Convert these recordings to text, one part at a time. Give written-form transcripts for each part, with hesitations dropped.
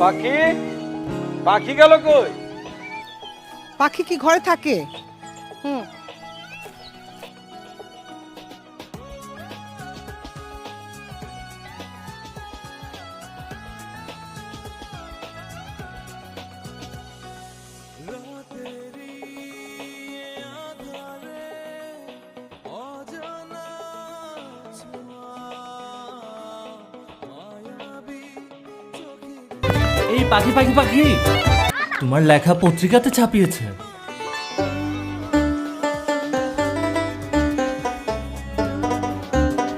পাখি পাখি গেল কই? পাখি কি ঘরে থাকে? এই পাখি পাখি পাখি তোমার লেখা পত্রিকাতে ছাপিয়েছে।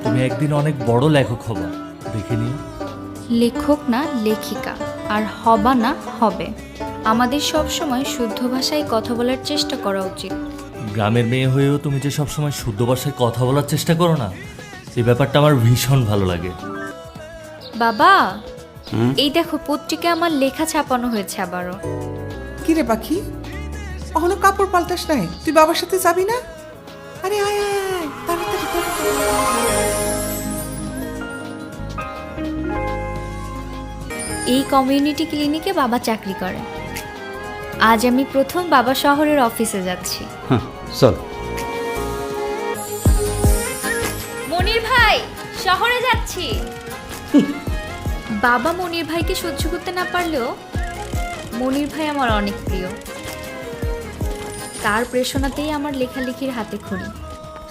তুমি একদিন অনেক বড় লেখক হবা, দেখে নিও। লেখক না লেখিকা, আর হবা না হবে। আমাদের সব সময় শুদ্ধ ভাষায় কথা বলার চেষ্টা করা উচিত। গ্রামের মেয়ে হয়েও তুমি যে সবসময় শুদ্ধ ভাষায় কথা বলার চেষ্টা করো না, এই ব্যাপারটা আমার ভীষণ ভালো লাগে। বাবা, এই দেখো পত্রিকায় আমার লেখা ছাপানো হয়েছে আবারও। কি রে পাখি, এখনো কাপড় পাল্টাস নাই? তুই বাবার সাথে যাবি না? আরে আয় আয় আয়, তাড়াতাড়ি তাড়াতাড়ি। এই কমিউনিটি ক্লিনিকে বাবা চাকরি করে। আজ আমি প্রথম বাবা শহরের অফিসে যাচ্ছি। চল। মনির ভাই, শহরে যাচ্ছি। বাবা মনির ভাইকে সহ্য করতে না পারলেও মনির ভাই আমার অনেক প্রিয়। তার প্রেরণাতেই আমার লেখালেখির হাতে খড়ি।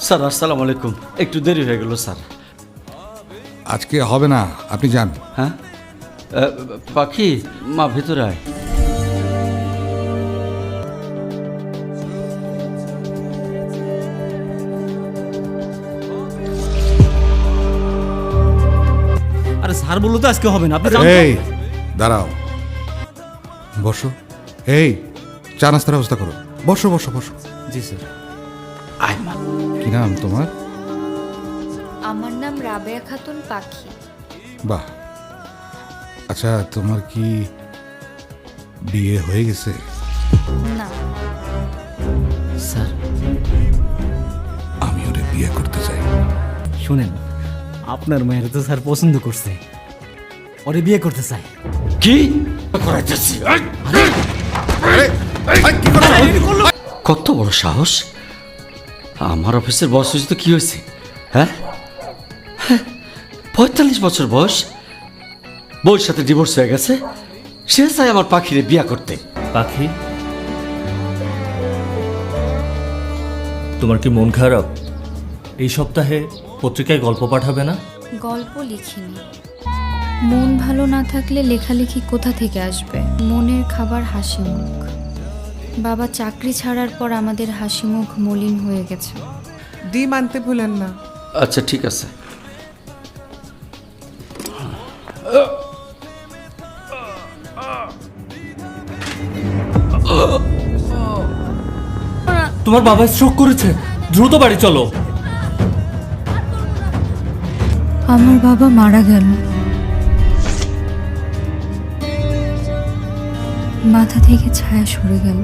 স্যার আসসালামু আলাইকুম, একটু দেরি হয়ে গেল স্যার। আজকে হবে না, আপনি যান। হ্যাঁ পাখি, মা ভেতরে আয়। আরে স্যার বললো তো আজকে হবে না, আপনি এই দাঁড়াও, বসো। এই চা নাস্তার ব্যবস্থা করো। বসো বসো বসো। জি স্যার। আয় মা। কি নাম তোমার? আমার নাম রাবেয়া খাতুন পাখি। বাহ, আচ্ছা তোমার কি বিয়ে হয়ে গেছে? না। স্যার আমি ওরে বিয়ে করতে চাই। শুনেন, আপনার মেয়ের তো স্যার পছন্দ করছে, ওরে বিয়ে করতে চাই। কি করাইতেছি? কত বড় সাহস! আমার অফিসের বস হয়েছে তো কি হয়েছে? হ্যাঁ, 45 বছর বয়স, বউর সাথে ডিভোর্স হয়ে গেছে, সে চায় আমার পাখিরে বিয়া করতে। পাখি, তোমার কি মন খারাপ? এই সপ্তাহে পত্রিকায় গল্প পাঠাবে না? গল্প লিখিনি। মন ভালো না থাকলে লেখালেখি কোথা থেকে আসবে? মনের খাবার হাসি মুখ। বাবা চাকরি ছাড়ার পর আমাদের হাসি মুখ মলিন হয়ে গেছে। ডিম আনতে ভুলেন না। আচ্ছা ঠিক আছে। তোমার বাবা স্ট্রোক করেছে, দ্রুত বাড়ি চলো। আমার বাবা মারা গেল। মাথা থেকে ছায়া সরে গেল।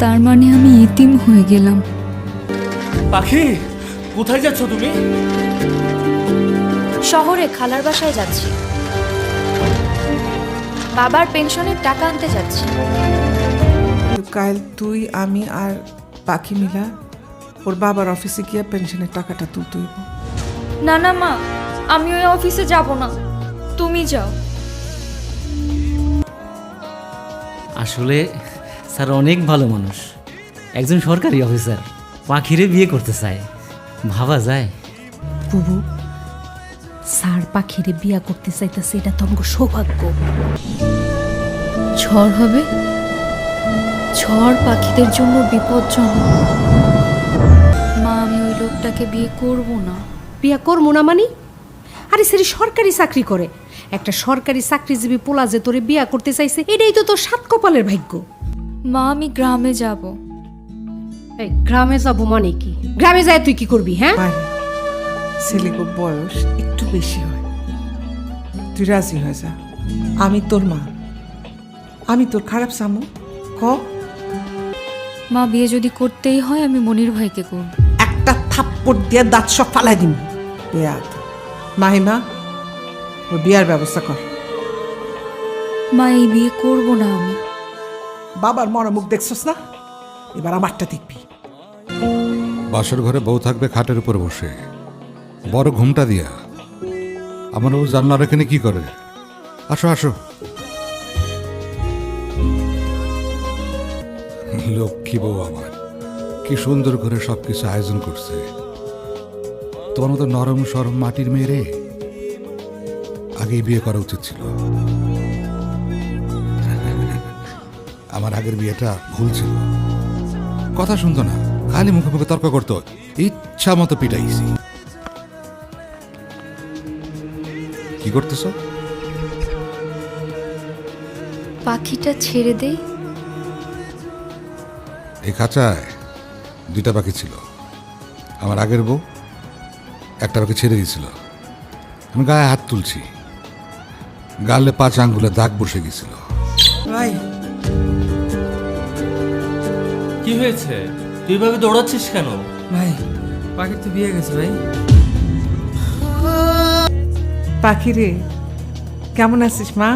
তার মানে আমি এতিম হয়ে গেলাম। পাখি, কোথায় যাচ্ছ তুমি? শহরে খালার বাসায় যাচ্ছি। বাবার পেনশনের টাকা আনতে যাচ্ছি। কাল তুই, আমি আর পাখি মিলা ওর বাবার অফিসে গিয়ে পেনশনের টাকাটা তুলতে হইব। না না মা, আমি ওই অফিসে যাব না, তুমি যাও। আসলে স্যার অনেক ভালো মানুষ, একজন সরকারি অফিসার, পাখিরে বিয়ে করতে চায়। ভাবা যায়? বুবু, স্যার পাখিরে বিয়া করতে চাইতেছে, এটা তোমার সৌভাগ্য। ঝড় হবে, ঝড় পাখিদের জন্য বিপজ্জনক। মা, আমি ওই লোকটাকে বিয়ে করব না। বিয়া করবো না মানে? আরে সেরি সরকারি চাকরি করে, একটা সরকারি চাকরিজীবী পোলা যে তোরে বিয়া করতে চাইছে, এটাই তো তোর সাত কপালের ভাগ্য। মা, আমি গ্রামে যাব। এই গ্রামে যাবো মানে কি? গ্রামে যায় তুই কি করবি? হ্যাঁ, আরে ছেলেগুর বয়স একটু বেশি হয়, তুই রাজি হয়ে যা। আমি তোর মা, আমি তোর খারাপ চামু ক? মা, বিয়ে যদি করতেই হয় আমি মনির ভাইকে করব। একটা থাপ্পড় দিয়ে দাঁত সব ফালাই দিন। বেয়াদ। মাহিমা, ওর বিয়ার ব্যবস্থা কর। মা এই বিয়ে করব না আমি। বাবার মনোমুখ দেখছস না, এবার আমারটা দেখবি। বাসর ঘরে বউ থাকবে খাটের উপর বসে, বড় ঘুমটা দিয়া। আমার ও জানলার এখানে কি করে? আসো আসো। লক্ষ্মী বউ আমার, কি সুন্দর করে সবকিছু আয়োজন করছে। তোমার মতো নরম সরম মাটির মেয়ে আগেই বিয়ে করা উচিত ছিল। আমার আগের বিয়েটা ভুল ছিল, কথা শুনতো না, খালি মুখে মুখে তর্ক করতো, ইচ্ছা মতো পিটাইছি। কি করতেছ? পাখিটা ছেড়ে দেই। এই খাঁচায় 2টা পাখি ছিল। আমার আগের বউ একটা পাখি ছেড়ে দিয়েছিল। আমি গায়ে হাত তুলছি, গালে 5 আঙ্গুলে দাগ বসে গেছিল। ভাই কি হয়েছে? তুই ভাবে দৌড়াচ্ছিস কেন? ভাই পাখির তো বিয়ে গেছে ভাই। পাখি রে, কেমন আছিস মা?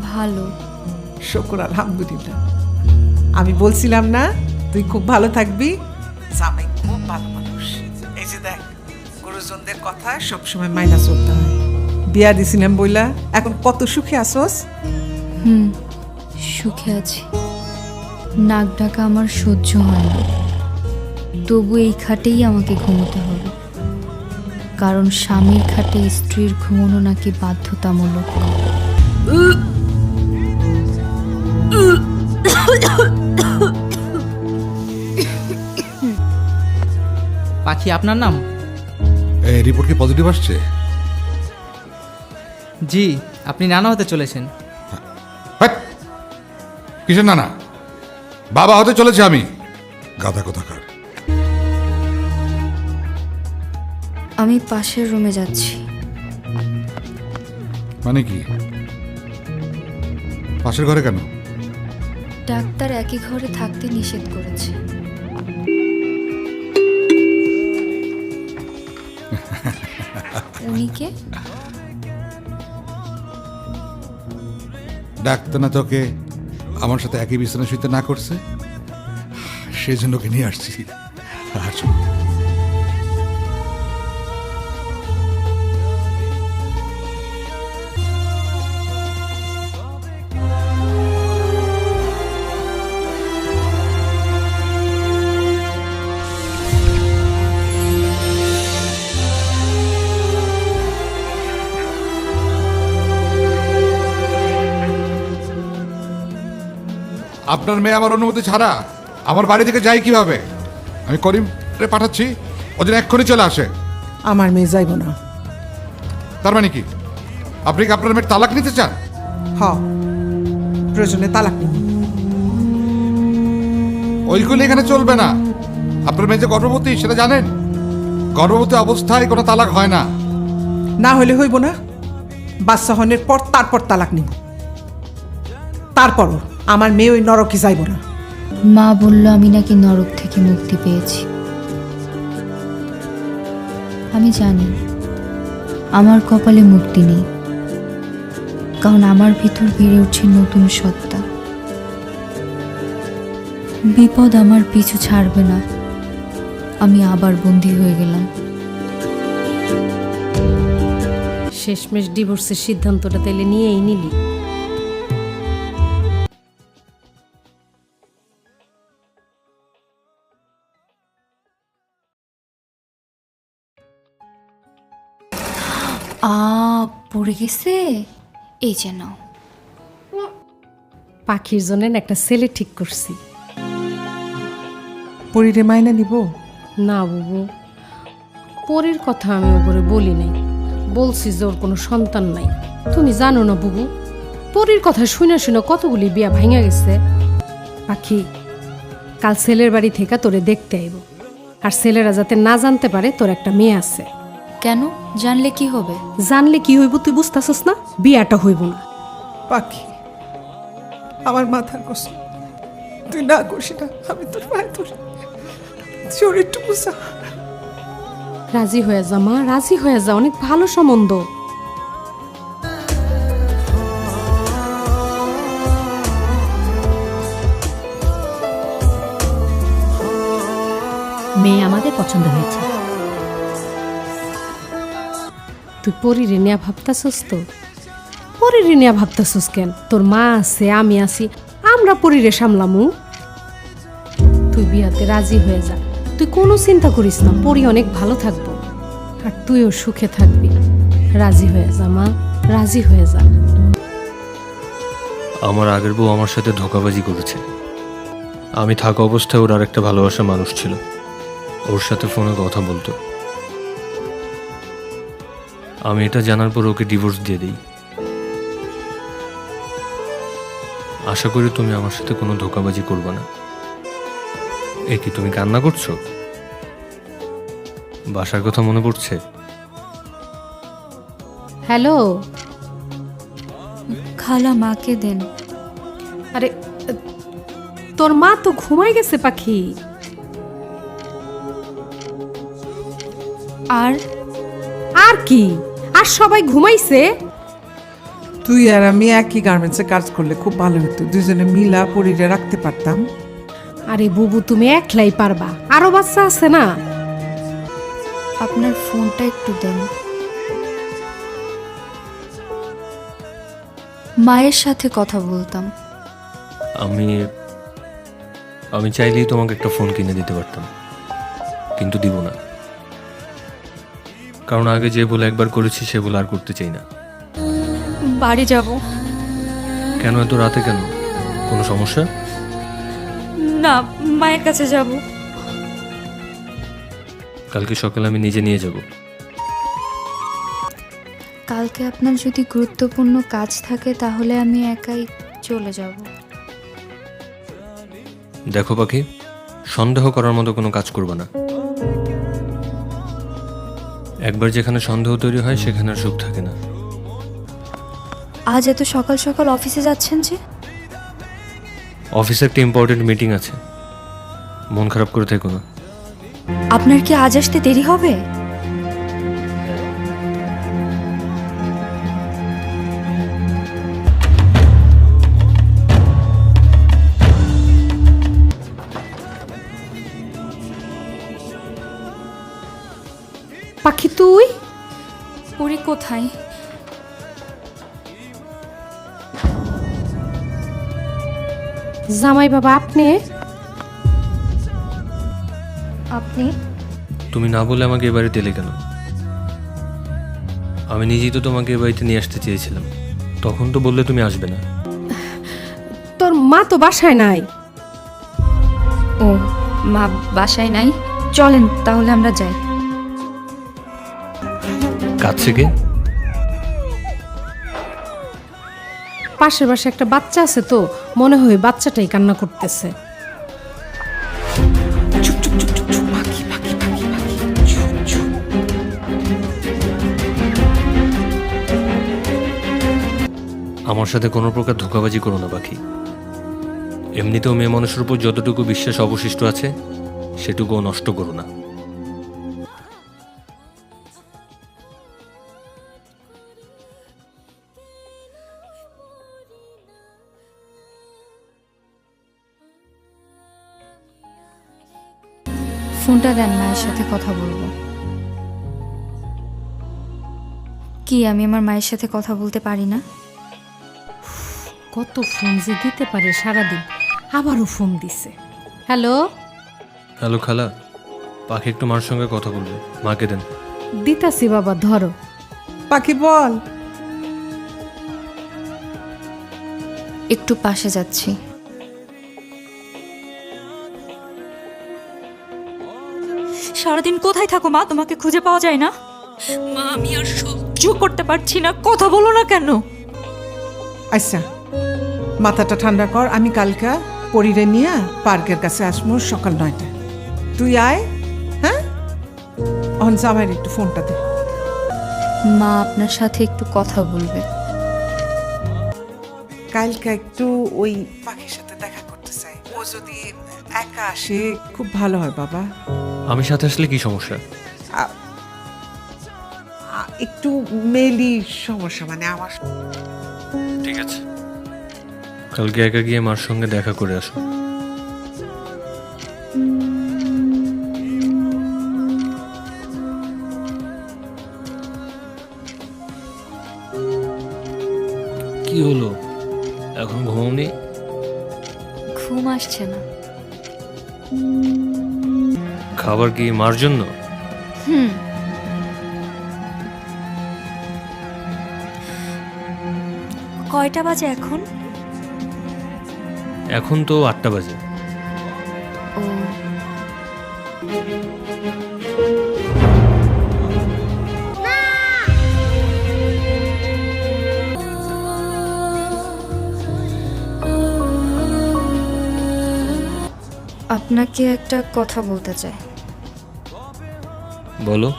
ভালো। শুকর আলহামদুলিল্লাহ। আমি বলছিলাম না তুই খুব ভালো থাকবি। জামাই খুব ভালো মানুষ। এই যে দেখ, গুরুজনদের কথা সবসময় মাইনা চলতে হয়। বিয়া দিছিলাম বইলা এখন কত সুখে আসোস। সুখে আছি। নাক ডাকা আমার সহ্য হয় না, তবু এই খাটেই আমাকে ঘুমোতে হবে, কারণ স্বামীর খাটে স্ত্রীর ঘুমানো নাকি বাধ্যতামূলক। পাখি আপনার নাম? এই রিপোর্ট কি পজিটিভ আসছে? জি, আপনি নানা হতে চলেছেন। হ্যাট! কিসের নানা? বাবা হতে চলেছে আমি। গাধা কোথাকার। আমি পাশের রুমে যাচ্ছি। মানে কি? পাশের ঘরে কেন? ডাক্তার একই ঘরে থাকতে নিষেধ করেছে। উনি কে? ডাক্তার না তোকে আমার সাথে একই বিছানা শুতে না করছে, সেই জন্য ওকে নিয়ে আসছি। আসো। আপনার মেয়ে আমার অনুমতি ছাড়া আমার বাড়ি থেকে যায় কিভাবে? আমি করিমরে পাঠাচ্ছি, ওদের এক্ষুনি চলে আসে। আমার মেয়ে যাইব না। তার মানে কি? আপনি কি আপনার মেয়ের তালাক নিতে চান? হ, প্রয়োজনে তালাক নিব। ওইগুলো এখানে চলবে না। আপনার মেয়ে যে গর্ভবতী সেটা জানেন? গর্ভবতী অবস্থায় কোনো তালাক হয় না। না হলে হইব না। বাচ্চা হনের পর তারপর তালাক নিব। তারপরও আমার মেয়ে ওই নরকে যাইব না। মা বলল আমি নাকি নরক থেকে মুক্তি পেয়েছি। আমি জানি আমার কপালে মুক্তি নেই, কারণ আমার ভিতর বেড়ে উঠছে নতুন সত্তা। বিপদ আমার পিছু ছাড়বে না। আমি আবার বন্দী হয়ে গেলাম। শেষমেশ ডিভোর্সের সিদ্ধান্তটা তাইলে নিয়েই নিলি। পড়ে গেছে, এই যে নাও। পাখির জন্য একটা ছেলে ঠিক করছি। পরিরে মাইনা নিব? না বুবু, পরের কথা আমি ওপরে বলি নাই। বলছি যে ওর কোনো সন্তান নাই। তুমি জানো না বুবু, পরের কথা শুনে শুনে কতগুলি বিয়া ভাঙা গেছে। পাখি, কাল ছেলের বাড়ি থেকে তোরে দেখতে আইব, আর ছেলেরা যাতে না জানতে পারে তোর একটা মেয়ে আছে। কেন? জানলে কি হবে? জানলে কি হইব তুই বুঝতেছস না? বিয়াটা হইব না। পাখি, আমার মাথার কসম, তুই না করিস না। আমি তোর পায়ে ধরি, জোর একটু বুঝা। রাজি হয়ে যা মা, রাজি হয়ে যা। অনেক ভালো সম্বন্ধ। মেয়ে আমাদের পছন্দ হয়েছে। তুই পরিরে নিয়ে ভাবতাছস তো? পরিরে নিয়ে ভাবতাছস কেন? তোর মা আছে, আমি আছি, আমরা পরিরে সামলামু। তুই বিয়াতে রাজি হয়ে যা, তুই কোনো চিন্তা করিস না, পরি অনেক ভালো থাকবো আর তুইও সুখে থাকবি। রাজি হয়ে যা মা, রাজি হয়ে যা। আমার আগের বউ আমার সাথে ধোঁকাবাজি করেছে। আমি থাকা অবস্থায় ওর আরেকটা ভালোবাসা মানুষ ছিল, ওর সাথে ফোনে কথা বলতো। আমি এটা জানার পর ওকে ডিভোর্স দিয়ে দিই। আশা করি তুমি আমার সাথে কোনো ধোঁকাবাজি করবে না। এ কি তুমি কান্না করছো? বাসার কথা মনে পড়ছে? হ্যালো। খালা মাকে দেন। আরে তোর মা তো ঘুমাই গেছে পাখি। আর আর কি, আর সবাই ঘুমাইছে। তুই আর আমি একই গার্মেন্টসে কাজ করলে খুব ভালো হতো, দুজনে মিলা পরিরে রাখতে পারতাম। আরে বুবু, তুমি একলাই পারবা, আরো বাচ্চা আছে না। আপনার ফোনটা একটু দেন। মায়ের সাথে কথা বলতাম। আমি চাইলেই তোমাকে একটা ফোন কিনে দিতে পারতাম, কিন্তু দিব না। কারণ আগে যে বলে একবার করেছি সে বলে আর করতে চাই না। বাড়ি যাব। কেন এত রাতে? কেন, কোনো সমস্যা? না, মায়ের কাছে যাব। কালকে সকালে আমি নিজে নিয়ে যাব। কালকে আপনার যদি গুরুত্বপূর্ণ কাজ থাকে তাহলে আমি একাই চলে যাব। দেখো পাখি, সন্দেহ করার মতো কোনো কাজ করবে না। একবার যেখানে সন্দেহ তৈরি হয় সেখানে আর সুখ থাকে না। আজ এত সকাল সকাল অফিসে যাচ্ছেন যে? অফিসে একটা ইম্পর্টেন্ট মিটিং আছে, মন খারাপ করে থেকো না। আপনার কি আজ আসতে দেরি হবে? পাখি তুই? পরি কোথায়? জামাই বাবা আপনি? আপনি? তুমি না বলে আমাকে এ বাড়িতে এলে কেন? আমি নিজেই তো তোমাকে এ বাড়িতে নিয়ে আসতে চেয়েছিলাম, তখন তো বললে তুমি আসবে না। তোর মা তো বাসায় নাই। ও, মা বাসায় নাই? চলেন তাহলে আমরা যাই। কাজ থেকে পাশের বাসায় একটা বাচ্চা আছে তো, মনে হয় বাচ্চাটাই কান্না করতেছে। চুপ চুপ চুপ চুপ চুপ, পাখি পাখি পাখি পাখি, চুপ চুপ। আমার সাথে কোনো প্রকার ধোঁকাবাজি করো না পাখি। এমনিতেও মেয়ে মানুষের উপর যতটুকু বিশ্বাস অবশিষ্ট আছে সেটুকুও নষ্ট করো না। ফোনটা দেন, মায়ের সাথে কথা বলবো। কি আমি আমার মায়ের সাথে কথা বলতে পারি না? কত ফোন যে দিতে পারে সারাদিন, আবারও ফোন দিছে। হ্যালো। হ্যালো খালা, পাখি একটু মার সঙ্গে কথা বলবে, মাকে দেন। দিতাছি বাবা, ধরো। পাখি বল। একটু পাশে যাচ্ছি। সারাদিন কোথায় থাকো মা? তোমাকে খুঁজে পাওয়া যায় না। মা, আমি আর সহ্য করতে পারছি না, কথা বলো না কেন? আচ্ছা, মাথাটা ঠান্ডা কর। আমি কালকে পরিরে নিয়ে পার্কের কাছে আসবো সকাল 9টায়। তুই আয়। হ্যাঁ, অন জামাইয়ের একটু ফোনটা দে। মা আপনার সাথে একটু কথা বলবে। কালকে একটু ওই পাখির সাথে দেখা করতে চাই। ও যদি একা আসে খুব ভালো হয় বাবা। আমি সাথে আসলে কি সমস্যা? একটু মেলি সমস্যা, মানে আমার। ঠিক আছে, কালকে একা গিয়ে মার সঙ্গে দেখা করে আসো। কি হলো, এখন ঘুমাওনি? ঘুম আসছে না। খাবার কি মার জন্য? কয়টা বাজে এখন? এখন তো 8টা বাজে। ও, আপনাকে একটা কথা বলতে চাই। বলো।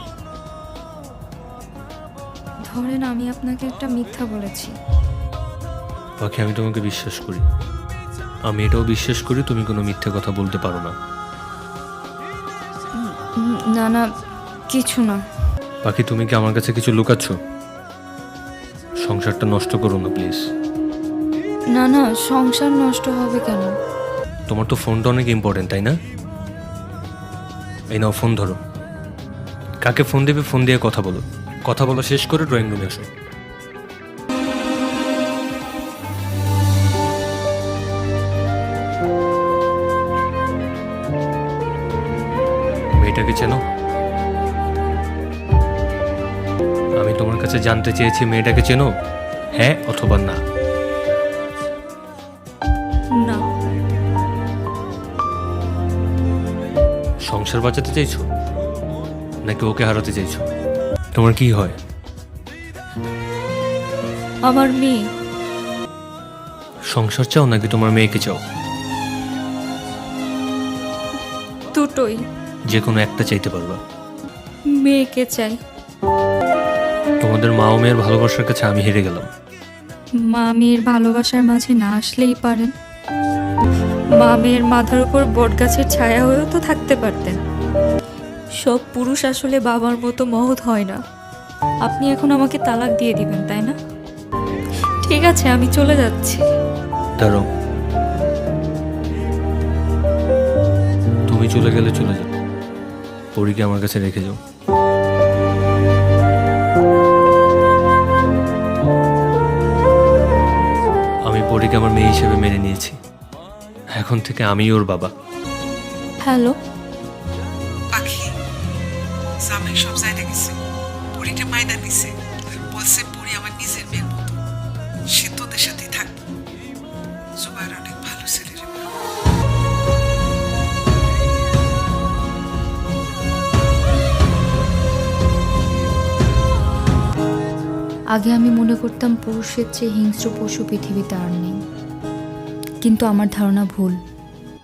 ধরেন আমি আপনাকে একটা মিথ্যা বলেছি। বাকি আমি তোমাকে বিশ্বাস করি, আমি এটাও বিশ্বাস করি তুমি কোনো মিথ্যে কথা বলতে পারো না। না না, কিছু না। বাকি তুমি কি আমার কাছে কিছু লুকাচ্ছ? সংসারটা নষ্ট করো না প্লিজ। না না, সংসার নষ্ট হবে কেন? তোমার তো ফোনটা অনেক ইম্পর্টেন্ট, তাই না? এই নাও ফোন ধরো। কাকে ফোন দেবে ফোন দিয়ে কথা বলো, কথা বলা শেষ করে ড্রয়িং রুমে আসো। মেয়েটাকে চেনো? আমি তোমার কাছে জানতে চেয়েছি মেয়েটাকে চেনো, হ্যাঁ অথবা না? না। সংসার বাঁচাতে চাইছো নাকি ওকে হারাতে চাইছো? তোমার কি হয়? আমার মেয়ে। সংসার চাও নাকি তোমার মেয়েকে চাও? দুটোই। যে কোনো একটা চাইতে পারবা। মেয়েকে চাই। তোমাদের মা ও মেয়ের ভালোবাসার কাছে আমি হেরে গেলাম। মা মেয়ের ভালোবাসার মাঝে না আসলেই পারেন। মা মেয়ের মাথার উপর বটগাছের ছায়া হয়েও তো থাকতে পারতেন। সব পুরুষ আসলে বাবার মতো মহৎ হয় না। আপনি এখন আমাকে তালাক দিয়ে দিবেন, তাই না? ঠিক আছে, আমি চলে যাচ্ছি। দাঁড়াও, তুমি চলে গেলে চলে যাও, পরীকে আমার কাছে রেখে যাও। আমি পরীকে আমার মেয়ে হিসেবে মেনে নিয়েছি, এখন থেকে আমি ওর বাবা। হ্যালো পাখি, জামাই সব জায়গা গেছে, পরীটা মাইনা দিছে, বলছে পরী আমার নিজের মেয়ের মতো, সে তোদের সাথেই থাকবে। জুবাইর অনেক ভালো ছেলে রে। আগে আমি মনে করতাম পুরুষের চেয়ে হিংস্র পশু পৃথিবীতে আর নেই, কিন্তু আমার ধারণা ভুল।